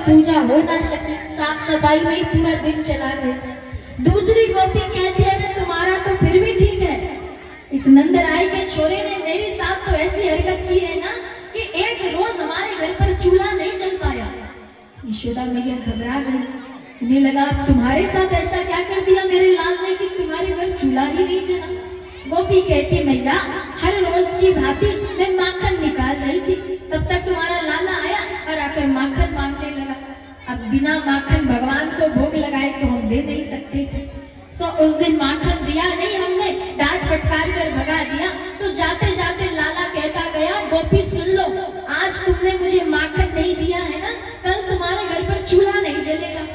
पूजा हो ना सकी, साफ सफाई में ही पूरा दिन चला गया। दूसरी गोपी कहती है अरे तुम्हारा तो फिर भी ठीक है, इस नंदराय के छोरे ने मेरे साथ तो ऐसी हरकत की है ना कि एक रोज हमारे घर पर चूल्हा नहीं जल पाया। यशोदा मैया घबरा गई, उन्हें लगा तुम्हारे साथ ऐसा क्या कर दिया मेरे लाल ने कि तुम्हारे घर चूल्हा ही नहीं जला। गोपी कहती मैया हर रोज की भांति मैं माखन निकाल रही थी, तब तक तुम्हारा लाला आया और आकर माखन मांगने लगा। अब बिना माखन भगवान को भोग लगाए तो हम दे नहीं सकते थे, सो उस दिन माखन दिया नहीं, हमने डांट फटकार कर भगा दिया। तो जाते जाते लाला कहता गया गोपी सुन लो, आज तुमने मुझे माखन नहीं दिया है ना, कल तुम्हारे घर पर चूल्हा नहीं जलेगा।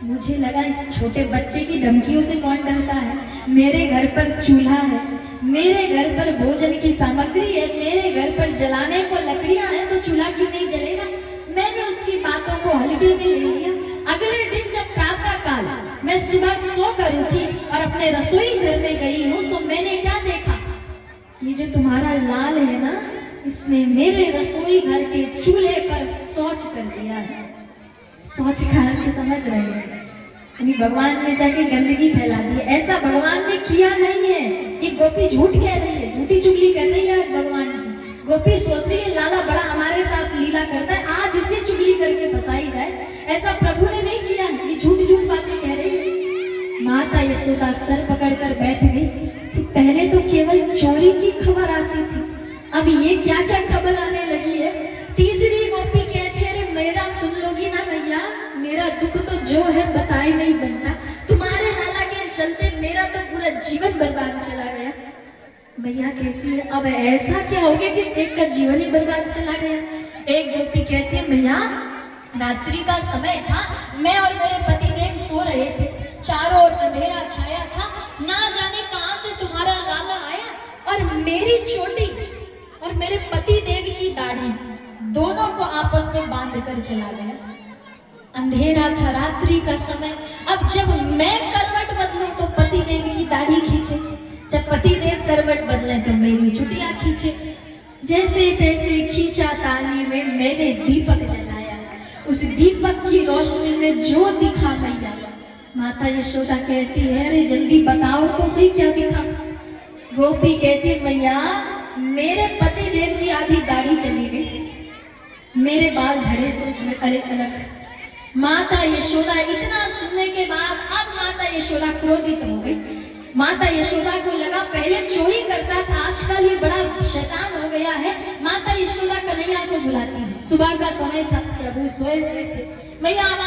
मुझे लगा इस छोटे बच्चे की धमकियों से कौन डरता है, मेरे घर पर चूल्हा है, मेरे घर पर भोजन की सामग्री है, मेरे घर पर जलाने को लकड़ियां हैं, तो चूल्हा क्यों नहीं जलेगा। मैंने उसकी बातों को हल्के में ले लिया। अगले दिन जब प्रातः काल मैं सुबह सोकर उठी और अपने रसोई घर में गई हूँ, तो मैंने क्या देखा, ये जो तुम्हारा लाल है ना, इसने मेरे रसोई घर के चूल्हे पर शौच कर दिया है। शौच कारण के समझ रहे हैं, यानी भगवान ने जाके गंदगी फैला दी। ऐसा भगवान ने किया नहीं है। ये गोपी झूठ कह रही है, झूठी चुगली कर रही है आज भगवान की। गोपी सोच रही है लाला बड़ा हमारे साथ लीला करता है, आज इसे चुगली करके फंसाई जाए। ऐसा प्रभु ने नहीं किया, ये झूठ झूठ बातें कह रही है। माता यशोदा सर पकड़कर बैठ गई कि पहले तो केवल चोरी की खबर आती थी, अब ये क्या क्या खबर आने लगी है। तीसरी गोपी कहती है अरे मेरा सुन लोगी ना मैया, मेरा दुख तो जो है बताए नहीं बनता, तुम्हारे लाला के चलते मेरा तो पूरा जीवन बर्बाद चला गया। मैया कहती है अब ऐसा क्या हो गया कि एक का जीवन ही बर्बाद चला गया। एक गोपी कहती है मैया रात्रि का समय था, मैं और मेरे पतिदेव सो रहे थे, चारों ओर अंधेरा छाया था, ना जाने कहां से तुम्हारा लाला आया और मेरी चोटी और मेरे पतिदेव की दाढ़ी दोनों को आपस में बांध कर चला गया। अंधेरा था, रात्रि का समय। अब जब मैं करवट बदलूं तो पतिदेव की दाढ़ी खींचे, जब पतिदेव करवट बदले तो मेरी चुटिया खींचे। जैसे तैसे खींचा ताली में मैंने दीपक जलाया, उस दीपक की रोशनी में जो दिखा मैया। माता यशोदा कहती है अरे जल्दी बताओ तो सही क्या दिखा। गोपी कहती है मैया मेरे पतिदेव की आधी दाढ़ी चली गई, मेरे बाल झड़े सोच में अलग अलग। माता यशोदा इतना सुनने के बाद अब माता यशोदा क्रोधित हो गई। माता यशोदा को लगा पहले चोरी करता था, आजकल ये बड़ा शैतान हो गया है। माता यशोदा कन्हैया को बुलाती है। सुबह का समय था, प्रभु सोए हुए थे। मैया